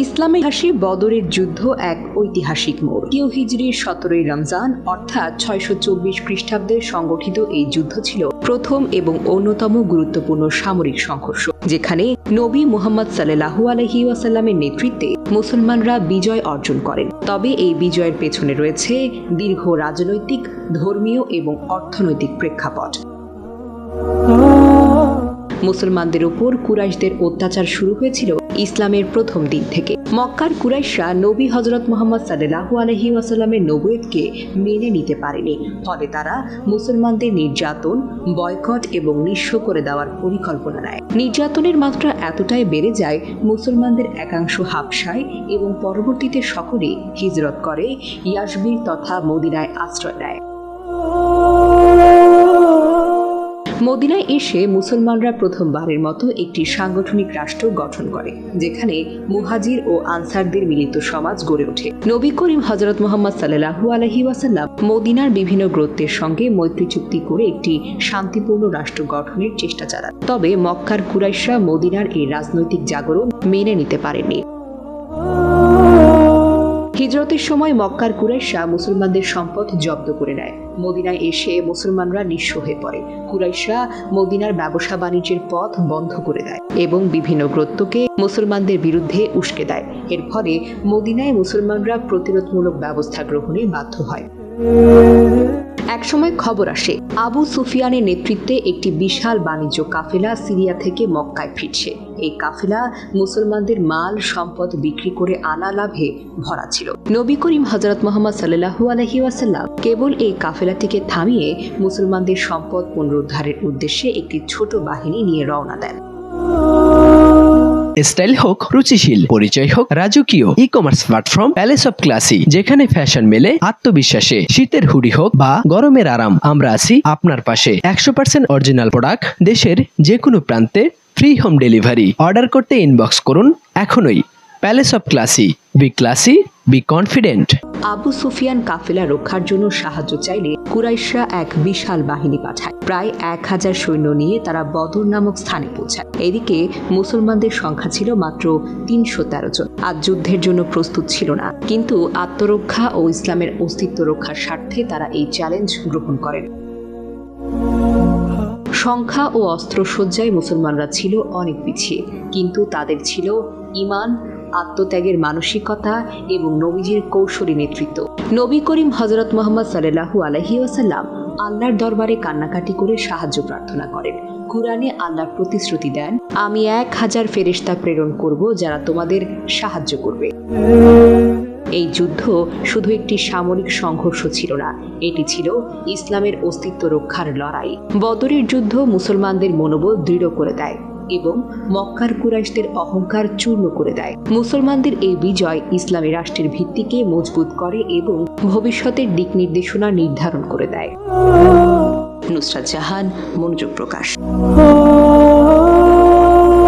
ইসলামে হাসি বদরের যুদ্ধ এক ঐতিহাসিক মোড়। হিজরির 17 রমজান অর্থাৎ 624 খ্রিস্টাব্দে সংগঠিত এই যুদ্ধ ছিল প্রথম এবং অন্যতম গুরুত্বপূর্ণ সামরিক সংঘর্ষ, যেখানে নবী মুহাম্মদ সাল্লাল্লাহু আলাইহি ওয়াসাল্লামের নেতৃত্বে মুসলমানরা বিজয় অর্জন করেন। তবে এই বিজয়ের পেছনে রয়েছে দীর্ঘ রাজনৈতিক, ধর্মীয় এবং অর্থনৈতিক প্রেক্ষাপট। মুসলমানদের উপর কুরাইশদের অত্যাচার শুরু হয়েছিল ইসলামের প্রথম দিন থেকে। মক্কার কুরাইশরা নবী হযরত মুহাম্মদ সাল্লাল্লাহু আলাইহি ওয়াসাল্লামের নবুয়তকে মেনে নিতে পারেনি। ফলে তারা মুসলমানদের নির্যাতন, বয়কট এবং নিঃস্ব করে দেওয়ার পরিকল্পনা নেয়। নির্যাতনের মাত্রা এতটাই বেড়ে যায়, মুসলমানদের একাংশ হাবশায় এবং পরবর্তীতে সকলে হিজরত করে ইয়াসবির তথা মদিনায় আশ্রয় নেয়। মদিনায় এসে মুসলমানরা প্রথমবারের মতো একটি সাংগঠনিক রাষ্ট্র গঠন করে, যেখানে মুহাজির ও আনসারদের মিলিত সমাজ গড়ে ওঠে। নবী করিম হযরত মুহাম্মদ সাল্লাল্লাহু আলাইহি ওয়াসাল্লাম মদিনার বিভিন্ন গোত্রের সঙ্গে মৈত্রী চুক্তি করে একটি শান্তিপূর্ণ রাষ্ট্র গঠনের চেষ্টা চালান। তবে মক্কার কুরাইশরা মদিনার এই রাজনৈতিক জাগরণ মেনে নিতে পারেনি। হিজরতের সময় মক্কার কুরাইশরা মুসলমানদের সম্পদ জব্দ করে নেয়। মদিনায় এসে মুসলমানরা নিঃস্ব হয়ে পড়ে। কুরাইশরা মদিনার ব্যবসা বাণিজ্যের পথ বন্ধ করে দেয় এবং বিভিন্ন গোত্রকে মুসলমানদের বিরুদ্ধে উস্কে দেয়। এর ফলে মদিনায় মুসলমানরা প্রতিরোধমূলক ব্যবস্থা গ্রহণে বাধ্য হয়। একসময় খবর আসে, আবু সুফিয়ানের নেতৃত্বে একটি বিশাল বাণিজ্য কাফেলা সিরিয়া থেকে মক্কায় ফিরছে। এই কাফেলা মুসলমানদের মাল সম্পদ বিক্রি করে আনা লাভে ভরা ছিল। নবী করিম হযরত মুহাম্মদ সাল্লাল্লাহু আলাইহি ওয়াসাল্লাম কেবল এই কাফেলাটিকে থামিয়ে মুসলমানদের সম্পদ পুনরুদ্ধারের উদ্দেশ্যে একটি ছোট বাহিনী নিয়ে রওনা দেন। স্টাইল হোক রুচিশীল, পরিচয় হোক রাজকীয়, e-commerce platform palace of classy, যেখানে ফ্যাশন মেলে আত্মবিশ্বাসে। শীতের হুডি হোক বা গরমের আরাম, আমরা আছি আপনার পাশে। 100% অরিজিনাল প্রোডাক্ট, দেশের যে কোনো প্রান্তে, ফ্রি হোম ডেলিভারি। অর্ডার করতে ইনবক্স করুন এখনই। Palace of classy, be classy, be confident. Abu Sufyan কাফেলা রক্ষার জন্য সাহায্য চাইলে কুরাইশরা এক বিশাল বাহিনী পাঠায়। প্রায় 1000 সৈন্য নিয়ে তারা বদর নামক স্থানে পৌঁছায়। এদিকে মুসলমানদের সংখ্যা ছিল মাত্র 313 জন। আজ যুদ্ধের জন্য প্রস্তুত ছিল না, কিন্তু আত্মরক্ষা ও ইসলামের অস্তিত্ব রক্ষার স্বার্থে তারা এই চ্যালেঞ্জ গ্রহণ করেন। সংখ্যা ও অস্ত্রসজ্জায় মুসলমানরা ছিল অনেক পিছিয়ে, কিন্তু তাদের ছিল ঈমান, আত্মত্যাগের মানসিকতা এবং নবীজির কৌশলী নেতৃত্ব। নবী করিম হযরত মুহাম্মদ সাল্লাল্লাহু আলাইহি ওয়াসাল্লাম আল্লাহর দরবারে কান্নাকাটি করে সাহায্য প্রার্থনা করেন। কুরআনে আল্লাহ প্রতিশ্রুতি দেন, আমি 1000 ফেরেশতা প্রেরণ করব যারা তোমাদের সাহায্য করবে। এই যুদ্ধ শুধু একটি সামরিক সংঘর্ষ ছিল না, এটি ছিল ইসলামের অস্তিত্ব রক্ষার লড়াই। বদরের যুদ্ধ মুসলমানদের মনোবল দৃঢ় করে দেয় এবং মক্কার কুরাইশদের অহংকার চূর্ণ করে দেয়। মুসলমানদের এই বিজয় ইসলামী রাষ্ট্রের ভিত্তিকে মজবুত করে এবং ভবিষ্যতের দিক নির্দেশনা নির্ধারণ করে দেয়। নুসরাত জাহান, মনোযোগ প্রকাশ।